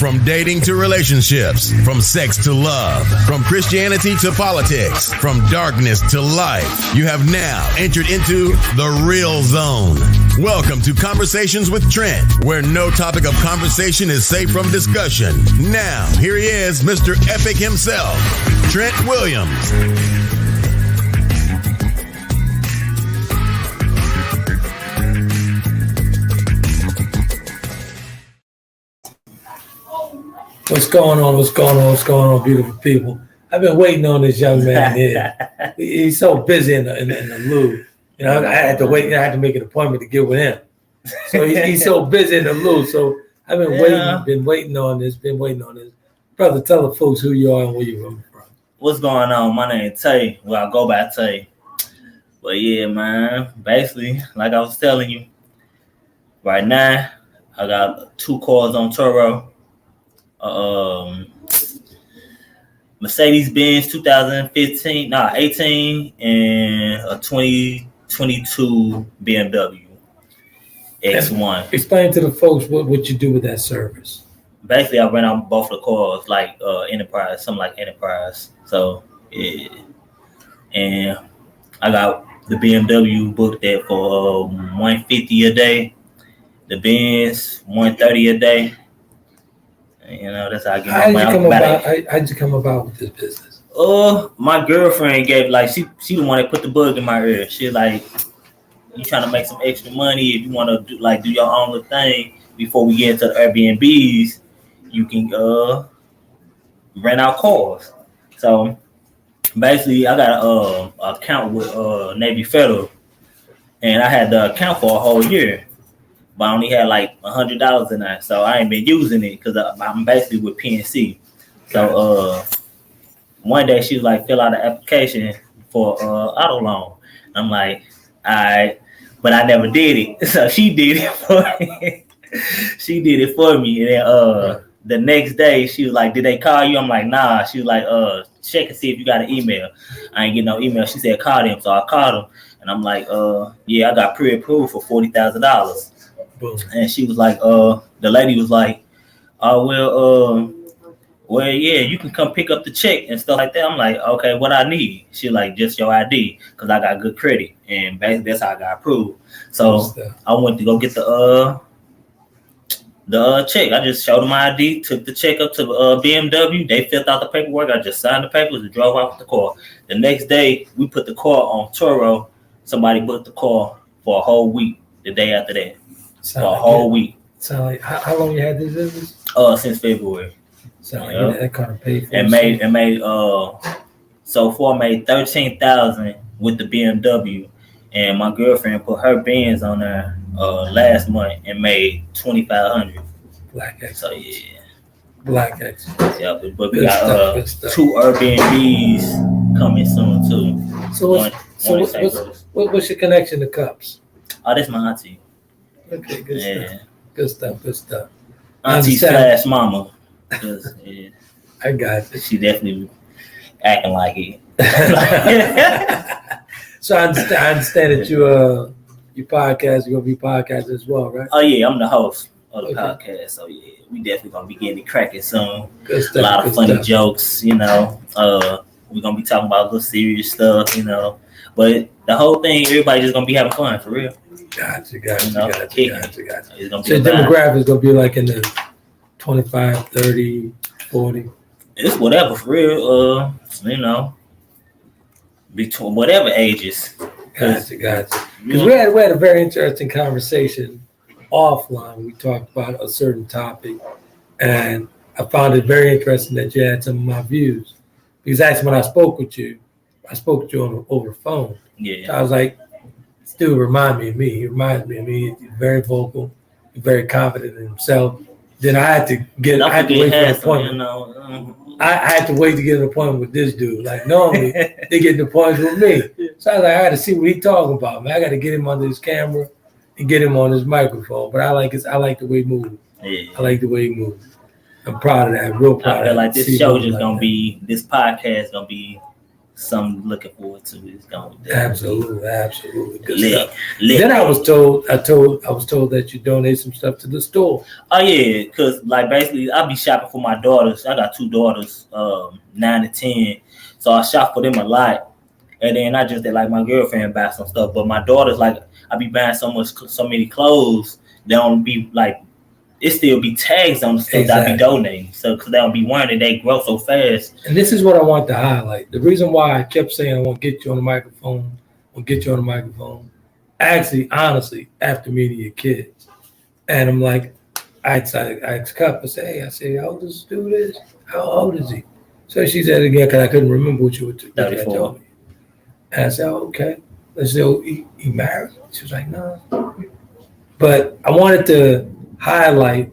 From dating to relationships, from sex to love, from Christianity to politics, from darkness to light, you have now entered into the Real Zone. Welcome to Conversations with Trent, where no topic of conversation is safe from discussion. Now, here he is, Mr. Epic himself, Trent Williams. What's going on, beautiful people? I've been waiting on this young man here. He's so busy in the loo. You know, I had to wait. I had to make an appointment to get with him. So he's so busy in the loo. So I've been waiting on this. Brother, tell the folks who you are and where you're from. What's going on? My name is Tay. Well, I go by Tay. But yeah, man, basically, like I was telling you, right now, I got 2 cars on Turo. Mercedes-Benz 18 and a 2022 BMW X1. Explain to the folks what you do with that service. Basically, I rent out both the cars, like Enterprise, something like Enterprise. So, yeah. And I got the BMW booked there for $150 a day. The Benz $130 a day. You know, that's how I get my money. How'd you come about with this business? My girlfriend gave, like, she the one that put the bug in my ear. She like, you trying to make some extra money. If you want to do your own little thing before we get into the Airbnbs, you can rent out cars. So basically, I got a account with Navy Federal, and I had the account for a whole year. But I only had like $100 in that, so I ain't been using it because I'm basically with PNC. So one day she was like, fill out an application for auto loan. I'm like, all right, but I never did it. So she did it for me. And then the next day she was like, did they call you? I'm like, nah. She was like, check and see if you got an email. I ain't get no email. She said, call them. So I called them, and I'm like, yeah, I got pre-approved for $40,000. Boom. And she was like, the lady was like, oh, well, yeah, you can come pick up the check and stuff like that. I'm like, okay, what I need? She like, just your ID, because I got good credit. And basically that's how I got approved. So I went to go get the check. I just showed them my ID, took the check up to BMW. They filled out the paperwork. I just signed the papers and drove off with the car. The next day, we put the car on Turo. Somebody booked the car for a whole week the day after that. For a whole week. So like, how long you had this business? Since February. So like, that kind of paid for it. Made so far made $13,000 with the BMW, and my girlfriend put her Benz on there last month and made $2,500. Black X. So yeah. Black X. Yeah, but we got 2 Airbnbs coming soon too. So what's your connection to Cups? Oh, that's my auntie. Okay, good stuff. Auntie / mama. Yeah. I got it. She definitely acting like it. So I understand that you podcast, you're gonna be podcasting as well, right? Oh yeah, I'm the host of the podcast. So yeah, we definitely gonna be getting it cracking soon. Good stuff, a lot of funny jokes, you know. We're gonna be talking about little serious stuff, you know. But the whole thing, everybody just gonna be having fun for real. Gotcha. It's gonna so the demographic is gonna be like in the 25, 30, 40. It's whatever for real. You know, between whatever ages. Gotcha. Because we had a very interesting conversation offline. We talked about a certain topic, and I found it very interesting that you had some of my views. Because actually, when I spoke with you over the phone. Yeah. So I was like, this dude reminds me of me. He reminds me of me. He's very vocal, he's very confident in himself. Then I had to wait for an appointment. You know, I had to wait to get an appointment with this dude. Like normally they get the appointments with me. So I was like, I had to see what he's talking about, man. I got to get him under his camera and get him on his microphone. But I like the way he moves. Yeah. I like the way he moves. I'm proud of that. Real proud. I feel like this show just gonna be, this podcast gonna be something looking forward to. It's going to absolutely good lit, stuff. lit. Then I was told that you donate some stuff to the store. Oh yeah, because like basically I be shopping for my daughters. I got 2 daughters, 9 and 10, so I shop for them a lot. And then I just did like my girlfriend buy some stuff, but my daughters, like, I be buying so many clothes. They don't be like, it still be tags on the stuff that I be donating. So because they don't be wearing it, they grow so fast. And this is what I want to highlight. The reason why I kept saying I want to get you on the microphone, actually, honestly, after meeting your kids, and I'm like, I asked Cup, I say, how old is this dude? How old is he? So she said again, because I couldn't remember what you were 34. And I said, oh, okay. I said, he married? She was like, no. But I wanted to highlight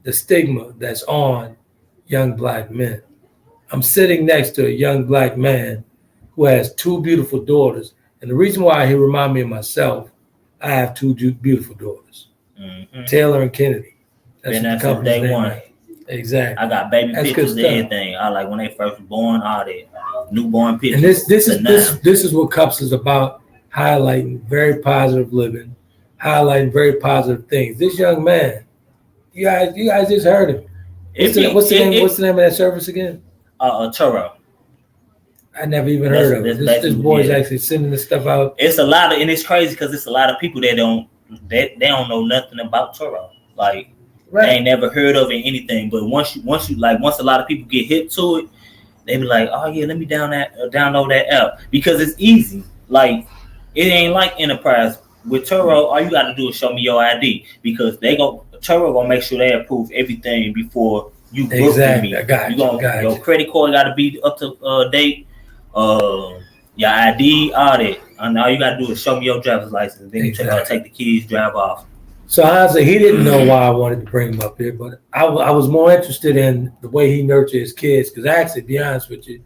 the stigma that's on young black men. I'm sitting next to a young black man who has 2 beautiful daughters. And the reason why he reminds me of myself, I have 2 beautiful daughters, Taylor and Kennedy. That's been there since day one. Exactly. I got baby pictures and everything. I like when they first born, all that newborn pictures. And this is what Cups is about, highlighting very positive living, highlighting very positive things. This young man, you guys just heard him. What's the name of that service again? Turo. I never even heard of it. This boy's actually sending this stuff out. It's a lot of, and it's crazy because it's a lot of people that don't know nothing about Turo. Like, they ain't never heard of it, anything. But once a lot of people get hit to it, they be like, oh yeah, let me download that app, because it's easy. Like, it ain't like Enterprise. With Turo, all you got to do is show me your ID, because Turo gonna make sure they approve everything before you book with me. Your credit card got to be up to date. Your ID, all that. And all you got to do is show me your driver's license. Then you take the keys, drive off. So honestly, he didn't know why I wanted to bring him up here, but I was more interested in the way he nurtured his kids. Because actually, to be honest with you,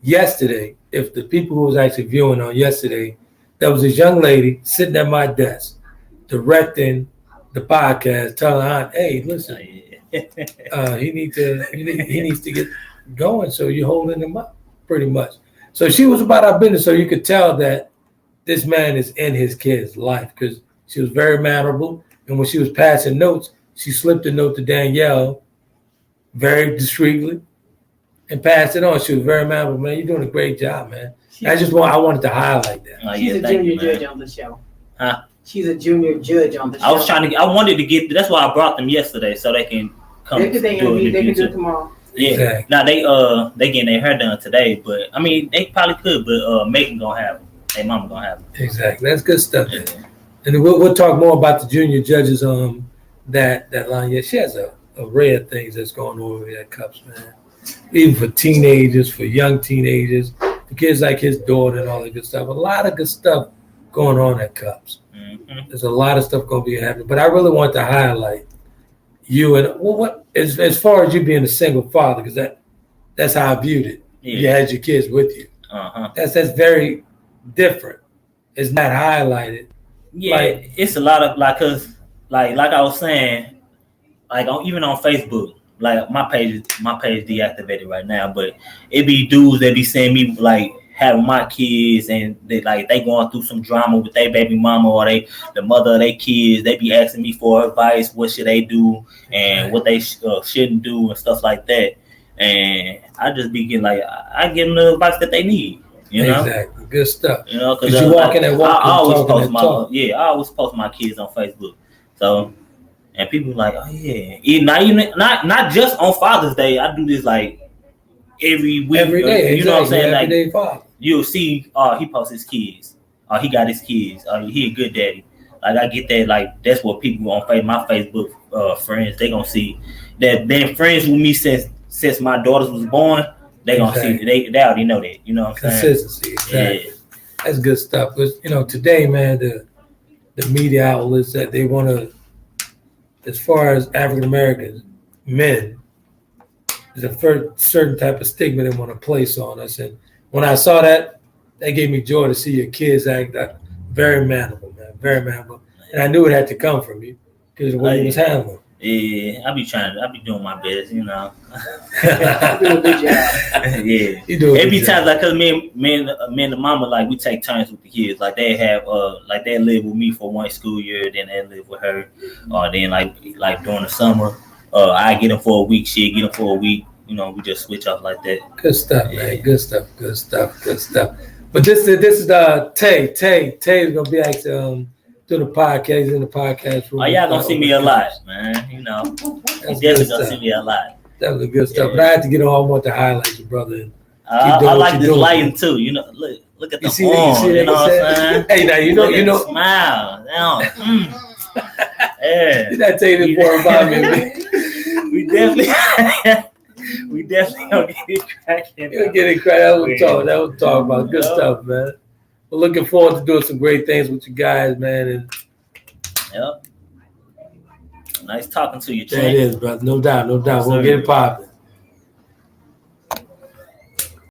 yesterday, if the people who was actually viewing on yesterday, there was this young lady sitting at my desk, directing the podcast, telling her, "Hey, listen, he needs to get going. So you're holding him up, pretty much." So she was about our business. So you could tell that this man is in his kid's life, because she was very mannerable. And when she was passing notes, she slipped a note to Danielle very discreetly and passed it on. She was very mannerable. Man, you're doing a great job, man. I wanted to highlight that. She's a junior judge on the show. Huh? She's a junior judge on the show. I wanted to get, that's why I brought them yesterday, so they can come. They can do it tomorrow. Yeah. Exactly. Now they getting their hair done today, but I mean they probably could, but Megan gonna have them. Their mama gonna have them. Exactly. That's good stuff. Yeah. And we'll talk more about the junior judges that line. Yeah, she has a array of things that's going on over there at Cups, man. Even for teenagers, for young teenagers, for kids like his daughter and all that good stuff. A lot of good stuff going on at Cups. Mm-hmm. There's a lot of stuff going to be happening. But I really want to highlight you and as far as you being a single father, because that's how I viewed it. Yeah. You had your kids with you. Uh-huh. That's very different. It's not highlighted. Yeah, it's a lot of cause I was saying, even on Facebook, like my page deactivated right now, but it be dudes that be seeing me like having my kids, and they going through some drama with their baby mama or the mother of their kids. They be asking me for advice, what should they do and what they shouldn't do and stuff like that. And I just be getting I give them the advice that they need. You know? Exactly. Good stuff. You know, because you walk in and walk. I always post my kids on Facebook. So, and people like, oh yeah, not just on Father's Day. I do this every week, every day. You know what I'm saying? Everyday father. You'll see, he posts his kids. He got his kids. He a good daddy. I get that. That's what people on my Facebook friends, they gonna see that been friends with me since my daughters was born. They gonna see they already know that, you know what I'm saying? Consistency, exactly. Yeah. That's good stuff. But today, man, the media outlets that they want to, as far as African Americans, men, there's a certain type of stigma they want to place on us. And when I saw that gave me joy to see your kids act very mannerable, man, very mannerable. And I knew it had to come from you because of the way you was handling. Yeah, I be doing my best, you know. You do a good job. Yeah. You do a Every good time, job. like, cause me and the mama, like, we take turns with the kids. Like, they have, like, they live with me for one school year, then they live with her. Or then, like during the summer, I get them for a week. She get them for a week. You know, we just switch off like that. Good stuff, Yeah. man. Good stuff. Good stuff. Good stuff. But this is Tay. Tay is gonna be actually doing the podcast. He's in the podcast room. Oh, y'all gonna see me a lot, man. You know, you That's definitely good gonna stuff. see me a lot. Definitely good stuff. Yeah. But I had to get on. I want to highlight you, brother. And I doing what like you this doing. lighting too. You know, look at the You see form. You know what I'm saying? Hey, now you Look at the know. smile. Now, yeah. Did I tell you this more about me? Man? we definitely gonna get it cracking. You'll get it credit. That was talk about good Yep. stuff, man. We're looking forward to doing some great things with you guys, man. And Yep. Nice talking to you, there it Trent. is, brother. No doubt. Yes, We'll sir. get it popping.